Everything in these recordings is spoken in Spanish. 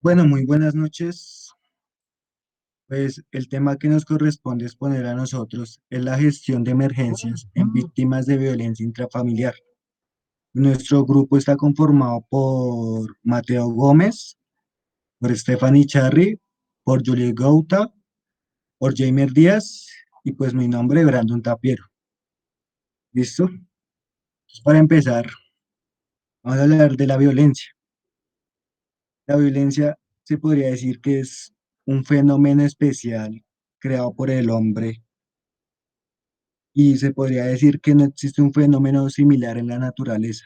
Bueno, muy buenas noches. Pues el tema que nos corresponde exponer a nosotros es la gestión de emergencias en víctimas de violencia intrafamiliar. Nuestro grupo está conformado por Mateo Gómez, por Stephanie Charry, por Juliet Gauta, por Jamer Díaz y pues mi nombre, Brandon Tapiero. ¿Listo? Entonces, para empezar, vamos a hablar de la violencia. La violencia se podría decir que es un fenómeno especial creado por el hombre y se podría decir que no existe un fenómeno similar en la naturaleza,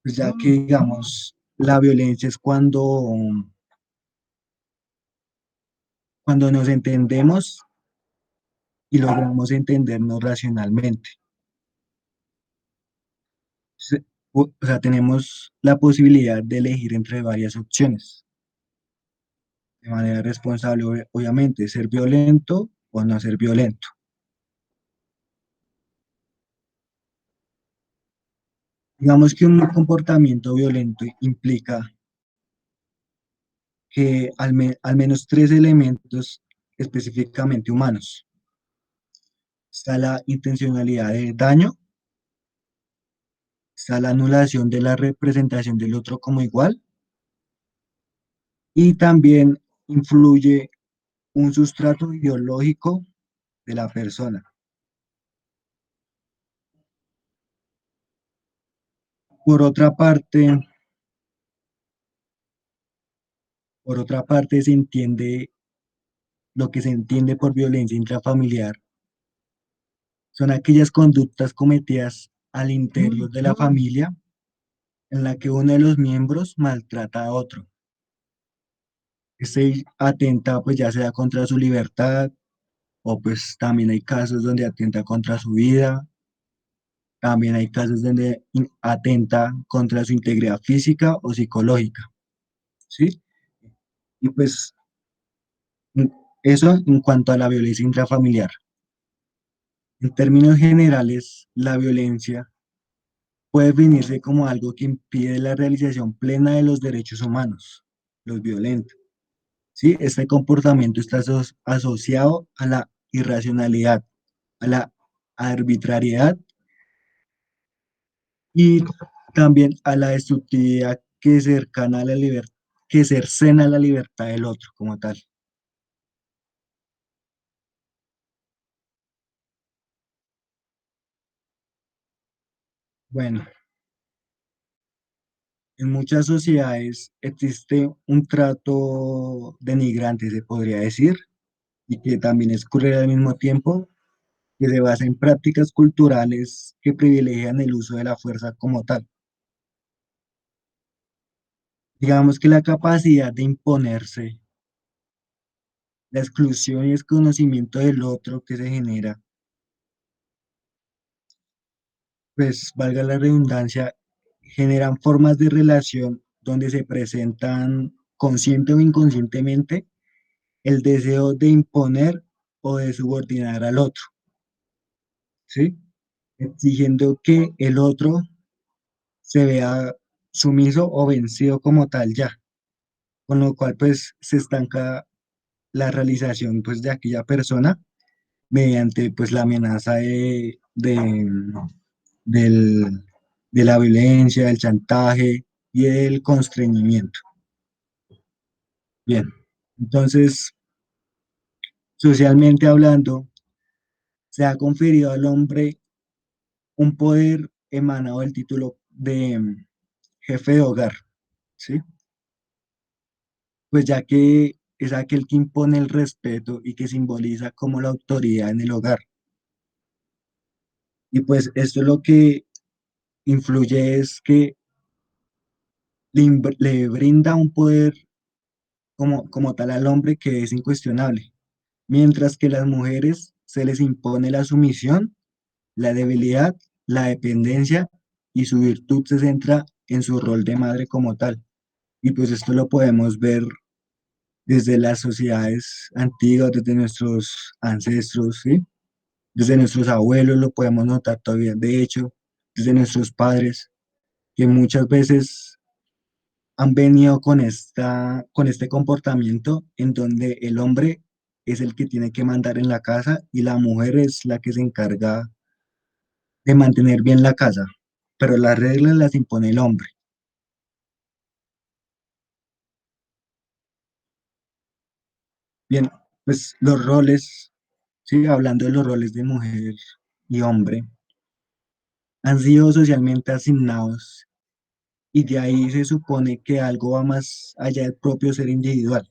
pues ya que, digamos, la violencia es cuando nos entendemos y logramos entendernos racionalmente. O sea, tenemos la posibilidad de elegir entre varias opciones, de manera responsable, obviamente, ser violento o no ser violento. Digamos que un comportamiento violento implica que al menos tres elementos específicamente humanos. Está la intencionalidad de daño, está la anulación de la representación del otro como igual y también influye un sustrato ideológico de la persona. Por otra parte, se entiende lo que se entiende por violencia intrafamiliar son aquellas conductas cometidas al interior de la familia en la que uno de los miembros maltrata a otro. Este atenta pues ya sea contra su libertad o pues también hay casos donde atenta contra su vida, también hay casos donde atenta contra su integridad física o psicológica, ¿sí? Y pues mm, eso en cuanto a la violencia intrafamiliar. En términos generales, la violencia puede definirse como algo que impide la realización plena de los derechos humanos, los violentos, ¿sí? Este comportamiento está asociado a la irracionalidad, a la arbitrariedad y también a la destructividad que cercana a la libertad, que cercena la libertad del otro como tal. Bueno, en muchas sociedades existe un trato denigrante, se podría decir, y que también es cruel al mismo tiempo, que se basa en prácticas culturales que privilegian el uso de la fuerza como tal. Digamos que la capacidad de imponerse, la exclusión y desconocimiento del otro que se genera, pues valga la redundancia, generan formas de relación donde se presentan consciente o inconscientemente el deseo de imponer o de subordinar al otro, ¿sí? Exigiendo que el otro se vea sumiso o vencido como tal ya, con lo cual pues se estanca la realización pues de aquella persona mediante pues la amenaza del, de la violencia, del chantaje y del constreñimiento. Bien, entonces, socialmente hablando, se ha conferido al hombre un poder emanado del título de jefe de hogar, ¿sí? Pues ya que es aquel que impone el respeto y que simboliza como la autoridad en el hogar. Y pues esto lo que influye es que le brinda un poder como tal al hombre que es incuestionable, mientras que a las mujeres se les impone la sumisión, la debilidad, la dependencia y su virtud se centra en su rol de madre como tal. Y pues esto lo podemos ver desde las sociedades antiguas, desde nuestros ancestros, ¿sí? Desde nuestros abuelos lo podemos notar todavía. De hecho, desde nuestros padres, que muchas veces han venido con este comportamiento en donde el hombre es el que tiene que mandar en la casa y la mujer es la que se encarga de mantener bien la casa, pero las reglas las impone el hombre. Bien, pues los roles, sí, hablando de los roles de mujer y hombre, han sido socialmente asignados y de ahí se supone que algo va más allá del propio ser individual,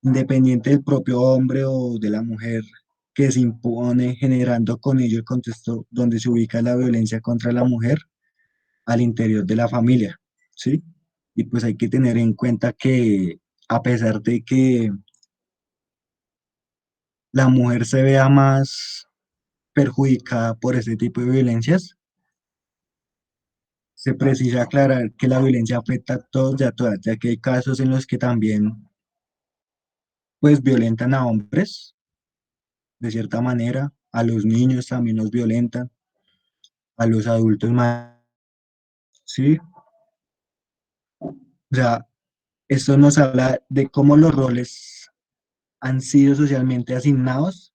independiente del propio hombre o de la mujer que se impone, generando con ello el contexto donde se ubica la violencia contra la mujer al interior de la familia, ¿sí? Y pues hay que tener en cuenta que a pesar de que la mujer se vea más perjudicada por este tipo de violencias, se precisa aclarar que la violencia afecta a todos y a todas, ya que hay casos en los que también pues violentan a hombres de cierta manera, a los niños también los violentan, a los adultos más, ¿sí? O sea, esto nos habla de cómo los roles han sido socialmente asignados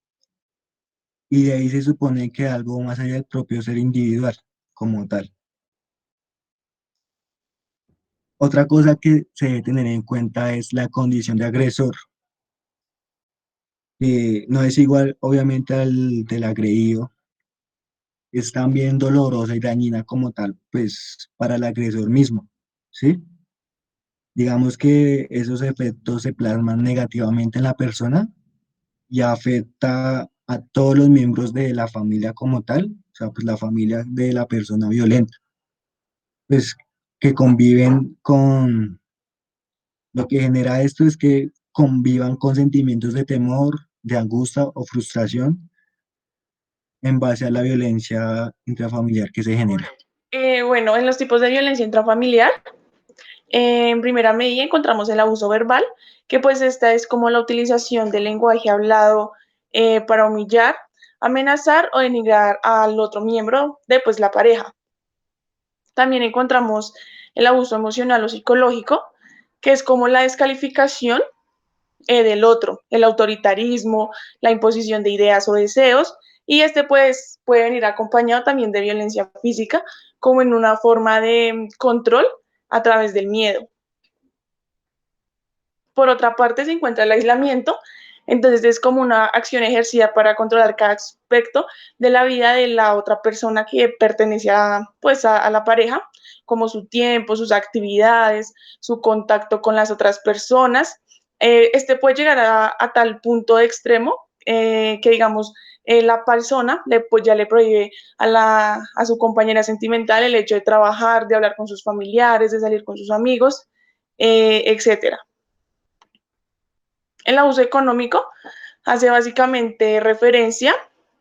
y de ahí se supone que algo más allá del propio ser individual como tal. Otra cosa que se debe tener en cuenta es la condición de agresor. No es igual, obviamente, al del agredido. Es también dolorosa y dañina como tal, pues, para el agresor mismo, ¿sí? Digamos que esos efectos se plasman negativamente en la persona y afecta a todos los miembros de la familia como tal, o sea, pues la familia de la persona violenta, pues que conviven con, lo que genera esto es que convivan con sentimientos de temor, de angustia o frustración en base a la violencia intrafamiliar que se genera. Bueno, en los tipos de violencia intrafamiliar, en primera medida encontramos el abuso verbal, que pues esta es como la utilización del lenguaje hablado para humillar, amenazar o denigrar al otro miembro de pues la pareja. También encontramos el abuso emocional o psicológico, que es como la descalificación del otro, el autoritarismo, la imposición de ideas o deseos, y este pues puede venir acompañado también de violencia física, como en una forma de control a través del miedo. Por otra parte, se encuentra el aislamiento, entonces es como una acción ejercida para controlar cada aspecto de la vida de la otra persona que pertenece a, pues, a la pareja, como su tiempo, sus actividades, su contacto con las otras personas. Este puede llegar a tal punto de extremo que, digamos, la persona pues, ya le prohíbe a su compañera sentimental el hecho de trabajar, de hablar con sus familiares, de salir con sus amigos, etcétera. El abuso económico hace básicamente referencia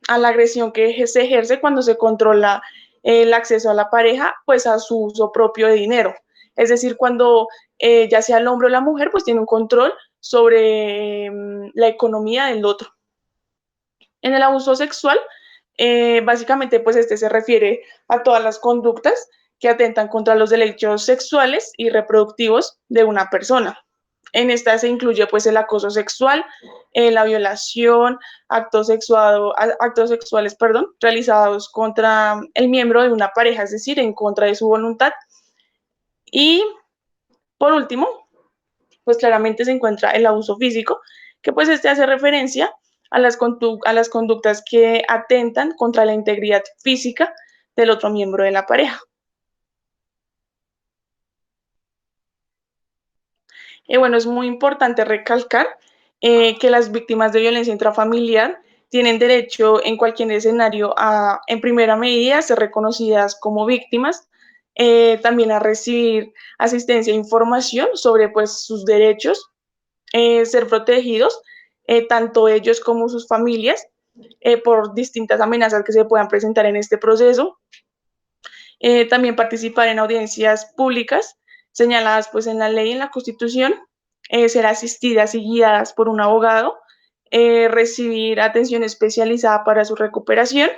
a la agresión que se ejerce cuando se controla el acceso a la pareja, pues a su uso propio de dinero. Es decir, cuando ya sea el hombre o la mujer, pues tiene un control sobre la economía del otro. En el abuso sexual, básicamente, pues este se refiere a todas las conductas que atentan contra los derechos sexuales y reproductivos de una persona. En esta se incluye pues el acoso sexual, la violación, actos sexuales, perdón, realizados contra el miembro de una pareja, es decir, en contra de su voluntad. Y por último, pues claramente se encuentra el abuso físico, que pues este hace referencia a las conductas que atentan contra la integridad física del otro miembro de la pareja. Bueno, es muy importante recalcar que las víctimas de violencia intrafamiliar tienen derecho en cualquier escenario a, en primera medida, ser reconocidas como víctimas, también a recibir asistencia e información sobre pues, sus derechos, ser protegidos, tanto ellos como sus familias, por distintas amenazas que se puedan presentar en este proceso. También participar en audiencias públicas señaladas pues, en la ley y en la Constitución, ser asistidas y guiadas por un abogado, recibir atención especializada para su recuperación,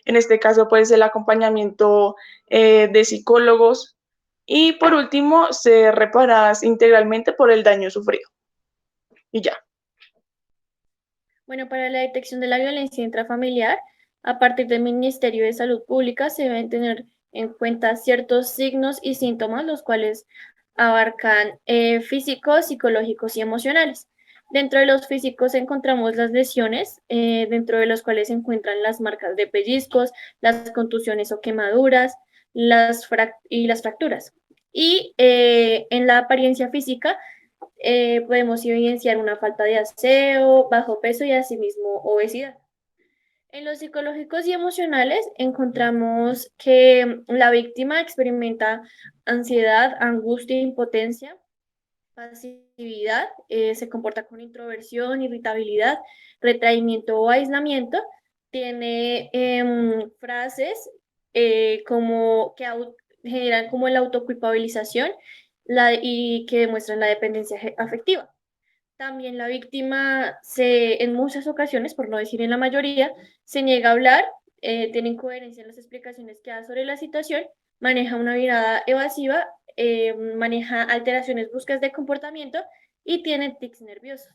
en este caso pues el acompañamiento de psicólogos, Y por último, ser reparadas integralmente por el daño sufrido. Y ya. Bueno, para la detección de la violencia intrafamiliar, a partir del Ministerio de Salud Pública se deben tener en cuenta ciertos signos y síntomas, los cuales abarcan físicos, psicológicos y emocionales. Dentro de los físicos encontramos las lesiones, dentro de los cuales se encuentran las marcas de pellizcos, las contusiones o quemaduras, y las fracturas. Y en la apariencia física podemos evidenciar una falta de aseo, bajo peso y asimismo obesidad. En los psicológicos y emocionales encontramos que la víctima experimenta ansiedad, angustia, impotencia, pasividad, se comporta con introversión, irritabilidad, retraimiento o aislamiento, tiene frases como que generan como la autoculpabilización y que demuestran la dependencia afectiva. También la víctima en muchas ocasiones, por no decir en la mayoría, se niega a hablar, tiene incoherencia en las explicaciones que da sobre la situación, maneja una mirada evasiva, maneja alteraciones bruscas de comportamiento y tiene tics nerviosos.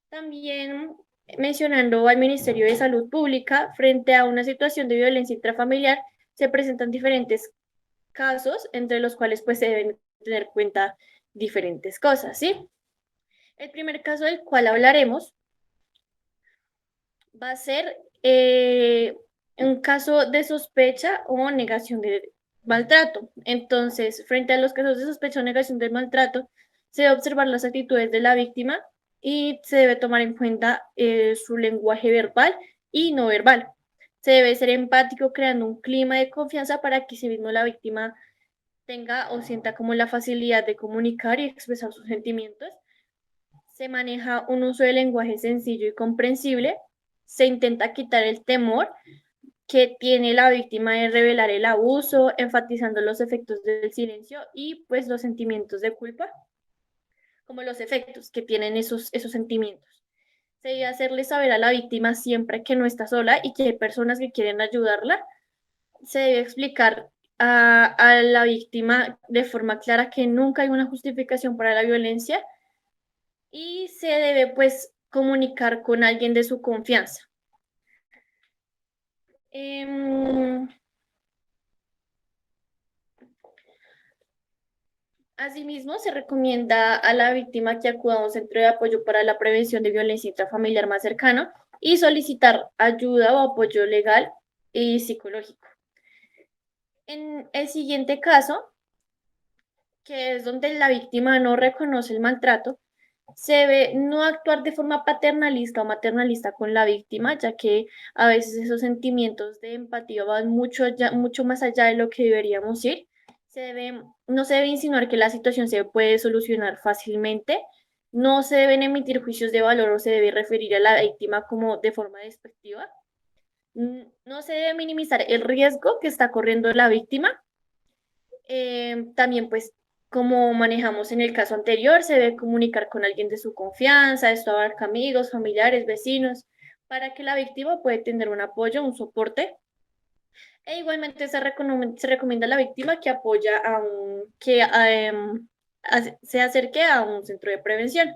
También mencionando al Ministerio de Salud Pública, frente a una situación de violencia intrafamiliar, se presentan diferentes casos, entre los cuales pues se deben tener en cuenta diferentes cosas, ¿sí? El primer caso del cual hablaremos va a ser un caso de sospecha o negación de maltrato. Entonces, frente a los casos de sospecha o negación del maltrato, se debe observar las actitudes de la víctima y se debe tomar en cuenta su lenguaje verbal y no verbal. Se debe ser empático, creando un clima de confianza para que sí mismo la víctima tenga o sienta como la facilidad de comunicar y expresar sus sentimientos. Se maneja un uso de lenguaje sencillo y comprensible, se intenta quitar el temor que tiene la víctima de revelar el abuso, enfatizando los efectos del silencio y pues los sentimientos de culpa, como los efectos que tienen esos sentimientos. Se debe hacerle saber a la víctima siempre que no está sola y que hay personas que quieren ayudarla. Se debe explicar a la víctima de forma clara que nunca hay una justificación para la violencia y se debe pues comunicar con alguien de su confianza. Asimismo, se recomienda a la víctima que acuda a un centro de apoyo para la prevención de violencia intrafamiliar más cercano y solicitar ayuda o apoyo legal y psicológico. En el siguiente caso, que es donde la víctima no reconoce el maltrato, se debe no actuar de forma paternalista o maternalista con la víctima, ya que a veces esos sentimientos de empatía van mucho más allá de lo que deberíamos ir. No se debe insinuar que la situación se puede solucionar fácilmente, no se deben emitir juicios de valor o se debe referir a la víctima como de forma despectiva. No se debe minimizar el riesgo que está corriendo la víctima. También, pues, como manejamos en el caso anterior, se debe comunicar con alguien de su confianza, esto abarca amigos, familiares, vecinos, para que la víctima pueda tener un apoyo, un soporte. E igualmente se recomienda a la víctima que apoya se acerque a un centro de prevención.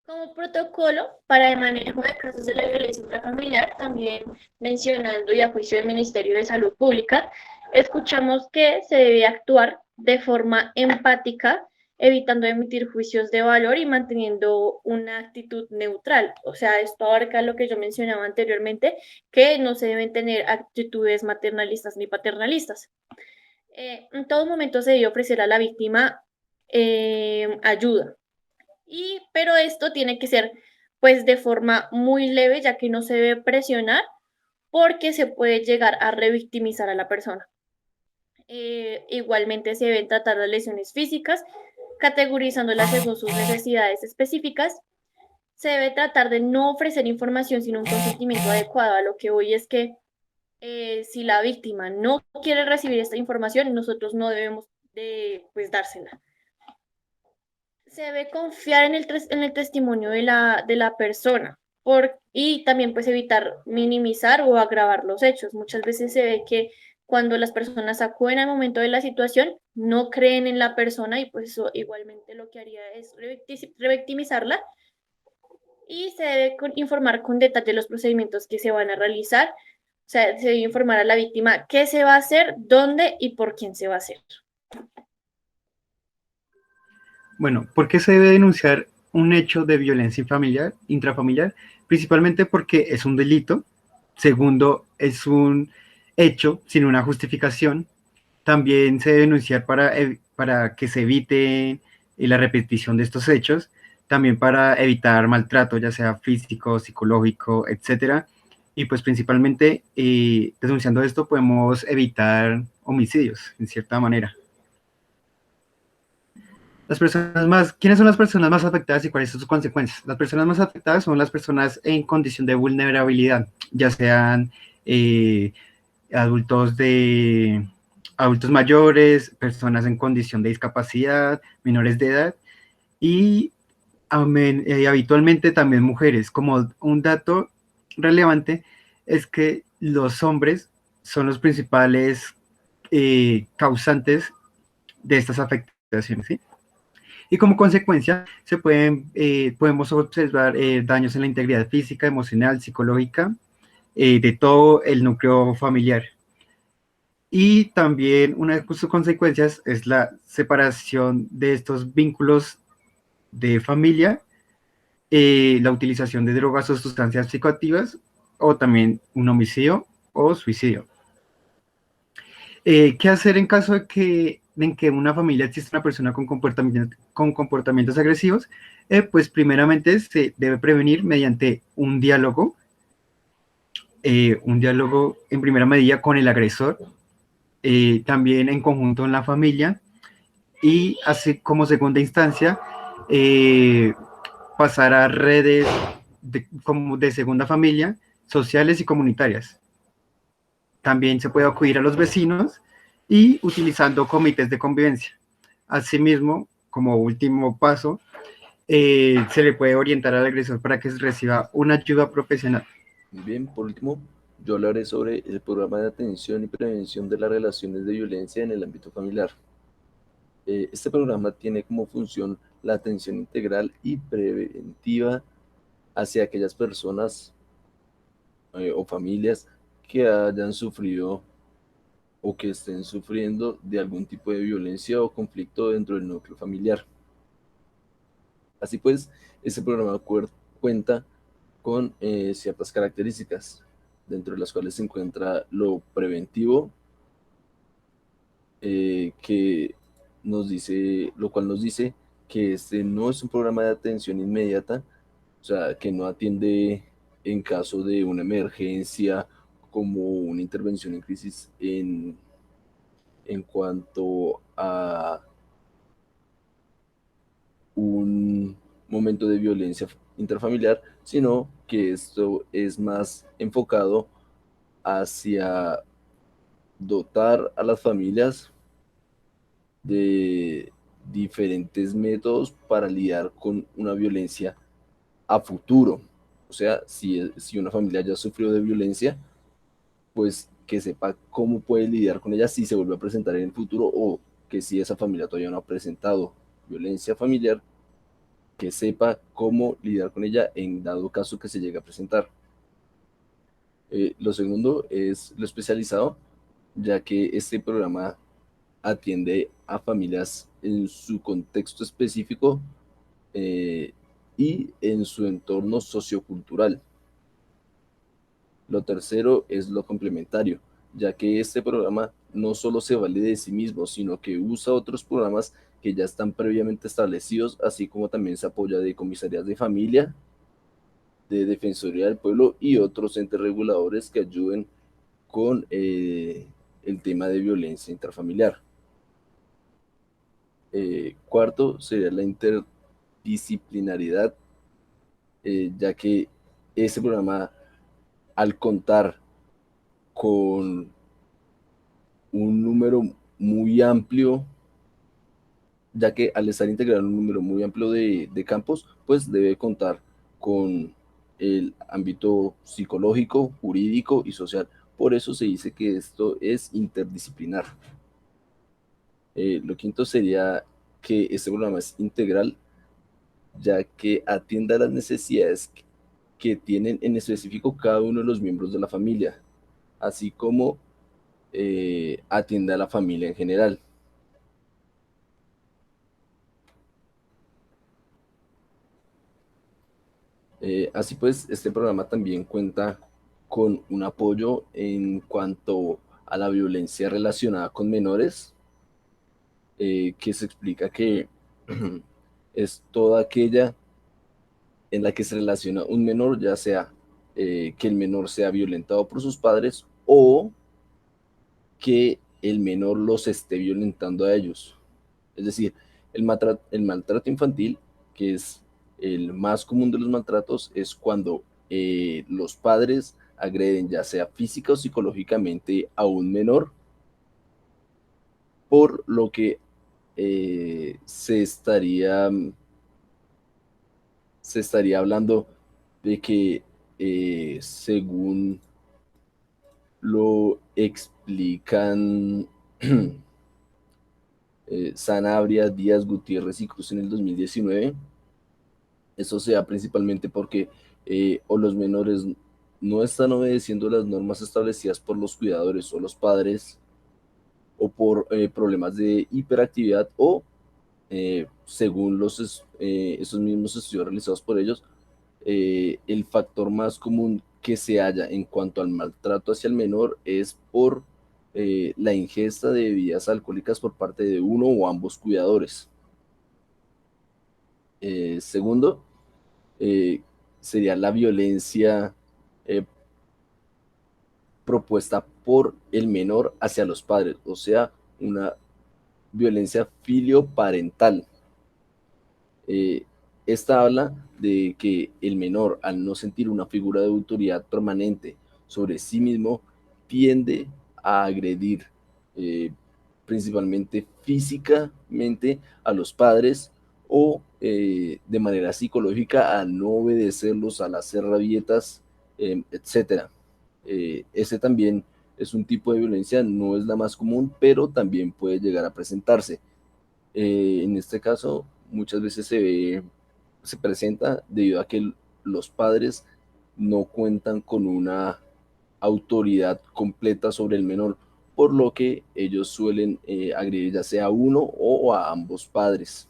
Como protocolo para el manejo de casos de la violencia intrafamiliar, también mencionando y a juicio del Ministerio de Salud Pública, escuchamos que se debe actuar de forma empática, evitando emitir juicios de valor y manteniendo una actitud neutral. O sea, esto abarca lo que yo mencionaba anteriormente, que no se deben tener actitudes maternalistas ni paternalistas. En todo momento se debe ofrecer a la víctima ayuda, pero esto tiene que ser pues de forma muy leve, ya que no se debe presionar porque se puede llegar a revictimizar a la persona. Igualmente se deben tratar las lesiones físicas, categorizándolas según sus necesidades específicas. Se debe tratar de no ofrecer información sin un consentimiento adecuado. A lo que voy es que si la víctima no quiere recibir esta información, nosotros no debemos de pues dársela. Se debe confiar en el testimonio de la persona. y también pues evitar minimizar o agravar los hechos. Muchas veces se ve que cuando las personas acuden al momento de la situación, no creen en la persona y pues eso igualmente lo que haría es revictimizarla y se debe informar con detalle los procedimientos que se van a realizar. O sea, se debe informar a la víctima qué se va a hacer, dónde y por quién se va a hacer. Bueno, ¿por qué se debe denunciar un hecho de violencia familiar, intrafamiliar? Principalmente porque es un delito. Segundo, es un hecho sin una justificación. También se debe denunciar para que se evite la repetición de estos hechos. También para evitar maltrato, ya sea físico, psicológico, etcétera. Y pues principalmente denunciando esto podemos evitar homicidios, en cierta manera. ¿Quiénes son las personas más afectadas y cuáles son sus consecuencias? Las personas más afectadas son las personas en condición de vulnerabilidad, ya sean eh, adultos adultos mayores, personas en condición de discapacidad, menores de edad y habitualmente también mujeres. Como un dato relevante es que los hombres son los principales causantes de estas afectaciones, ¿sí? Y como consecuencia podemos observar daños en la integridad física, emocional, psicológica, de todo el núcleo familiar. Y también una de sus consecuencias es la separación de estos vínculos de familia, la utilización de drogas o sustancias psicoactivas, o también un homicidio o suicidio. ¿Qué hacer en caso en que una familia exista una persona con comportamientos agresivos? Pues primeramente se debe prevenir mediante un diálogo en primera medida con el agresor, también en conjunto en la familia y así como segunda instancia pasar a redes como de segunda familia, sociales y comunitarias. También se puede acudir a los vecinos y utilizando comités de convivencia. Asimismo, como último paso, se le puede orientar al agresor para que reciba una ayuda profesional. Muy bien, por último, yo hablaré sobre el programa de atención y prevención de las relaciones de violencia en el ámbito familiar. Este programa tiene como función la atención integral y preventiva hacia aquellas personas o familias que hayan sufrido o que estén sufriendo de algún tipo de violencia o conflicto dentro del núcleo familiar. Así pues, este programa cuenta con ciertas características, dentro de las cuales se encuentra lo preventivo, lo cual nos dice que este no es un programa de atención inmediata, o sea, que no atiende en caso de una emergencia como una intervención en crisis en cuanto a un momento de violencia intrafamiliar, sino que esto es más enfocado hacia dotar a las familias de diferentes métodos para lidiar con una violencia a futuro. O sea, si una familia ya sufrió de violencia, pues que sepa cómo puede lidiar con ella si se vuelve a presentar en el futuro, o que si esa familia todavía no ha presentado violencia familiar, que sepa cómo lidiar con ella en dado caso que se llegue a presentar. Lo segundo es lo especializado, ya que este programa atiende a familias en su contexto específico y en su entorno sociocultural. Lo tercero es lo complementario, ya que este programa no solo se vale de sí mismo, sino que usa otros programas que ya están previamente establecidos, así como también se apoya de comisarías de familia, de Defensoría del Pueblo y otros entes reguladores que ayuden con el tema de violencia intrafamiliar. Cuarto sería la interdisciplinariedad, ya que este programa, al contar con un número muy amplio, ya que al estar integrado en un número muy amplio de campos, pues debe contar con el ámbito psicológico, jurídico y social. Por eso se dice que esto es interdisciplinar. Lo quinto sería que este programa es integral, ya que atiende a las necesidades que tienen en específico cada uno de los miembros de la familia, así como atiende a la familia en general. Así pues, este programa también cuenta con un apoyo en cuanto a la violencia relacionada con menores, que se explica que es toda aquella en la que se relaciona un menor, ya sea que el menor sea violentado por sus padres o que el menor los esté violentando a ellos. Es decir, el maltrato infantil, que es el más común de los maltratos, es cuando los padres agreden ya sea física o psicológicamente a un menor, por lo que se estaría hablando de que según lo explican Sanabria, Díaz, Gutiérrez y Cruz en el 2019. Eso se da principalmente porque o los menores no están obedeciendo las normas establecidas por los cuidadores o los padres, o por problemas de hiperactividad, o según esos mismos estudios realizados por ellos, el factor más común que se halla en cuanto al maltrato hacia el menor es por la ingesta de bebidas alcohólicas por parte de uno o ambos cuidadores. Segundo, eh, sería la violencia eh, propuesta por el menor hacia los padres, o sea, una violencia filioparental. Eh, Esta habla de que el menor, al no sentir una figura de autoridad permanente sobre sí mismo, tiende a agredir principalmente físicamente a los padres, o de manera psicológica al no obedecerlos, al hacer rabietas, etc. Ese también es un tipo de violencia, no es la más común, pero también puede llegar a presentarse. En este caso, muchas veces se presenta debido a que los padres no cuentan con una autoridad completa sobre el menor, por lo que ellos suelen agredir ya sea a uno o a ambos padres.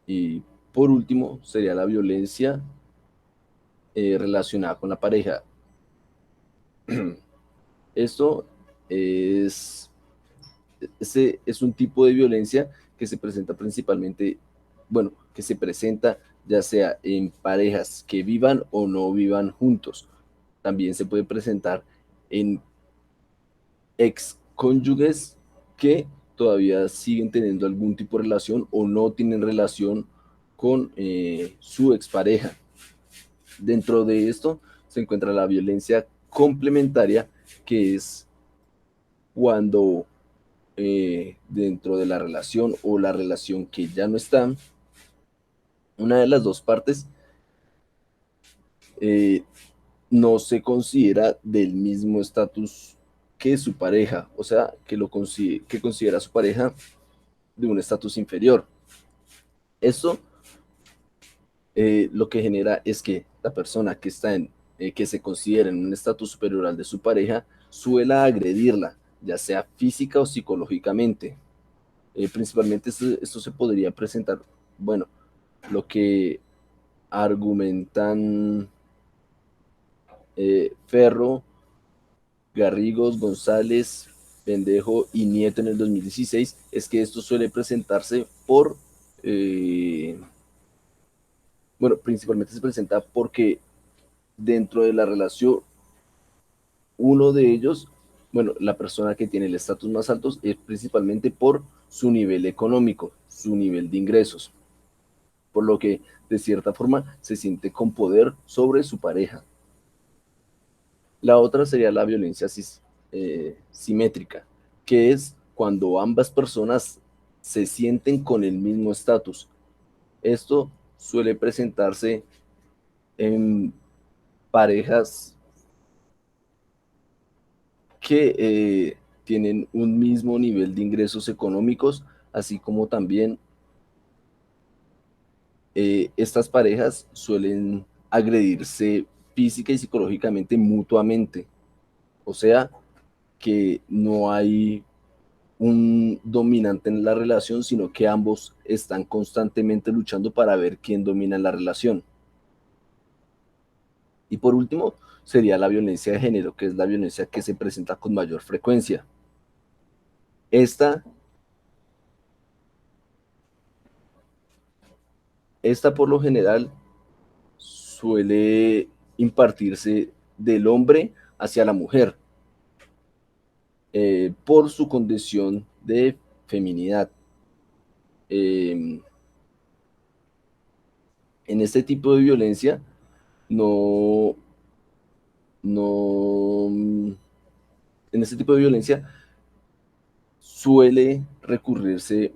Y por último, sería la violencia relacionada con la pareja. Esto es Este es un tipo de violencia que se presenta principalmente, bueno, que se presenta ya sea en parejas que vivan o no vivan juntos. También se puede presentar en excónyuges que todavía siguen teniendo algún tipo de relación o no tienen relación con su expareja. Dentro de esto se encuentra la violencia complementaria, que es cuando dentro de la relación o la relación que ya no está, una de las dos partes eh, no se considera del mismo estatus que su pareja, o sea, que considera a su pareja de un estatus inferior. Eso lo que genera es que la persona que se considera en un estatus superior al de su pareja suela agredirla, ya sea física o psicológicamente. Principalmente esto se podría presentar, bueno, lo que argumentan Ferro, Garrigos, González, Pendejo y Nieto en el 2016, es que esto suele presentarse bueno, principalmente se presenta porque dentro de la relación, uno de ellos, bueno, la persona que tiene el estatus más alto, es principalmente por su nivel económico, su nivel de ingresos, por lo que de cierta forma se siente con poder sobre su pareja. La otra sería la violencia simétrica, que es cuando ambas personas se sienten con el mismo estatus, Esto suele presentarse en parejas que tienen un mismo nivel de ingresos económicos, así como también estas parejas suelen agredirse física y psicológicamente mutuamente. O sea, que no hay un dominante en la relación, sino que ambos están constantemente luchando para ver quién domina en la relación. Y por último, sería la violencia de género, que es la violencia que se presenta con mayor frecuencia. Esta por lo general suele impartirse del hombre hacia la mujer por su condición de feminidad. En este tipo de violencia no, no, en este tipo de violencia suele recurrirse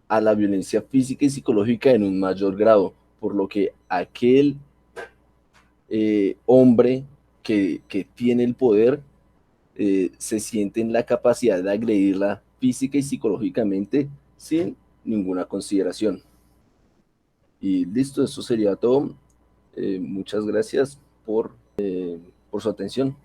a la violencia física y psicológica en un mayor grado, por lo que aquel hombre que tiene el poder se siente en la capacidad de agredirla física y psicológicamente sin ninguna consideración. Y listo, eso sería todo. Muchas gracias por su atención.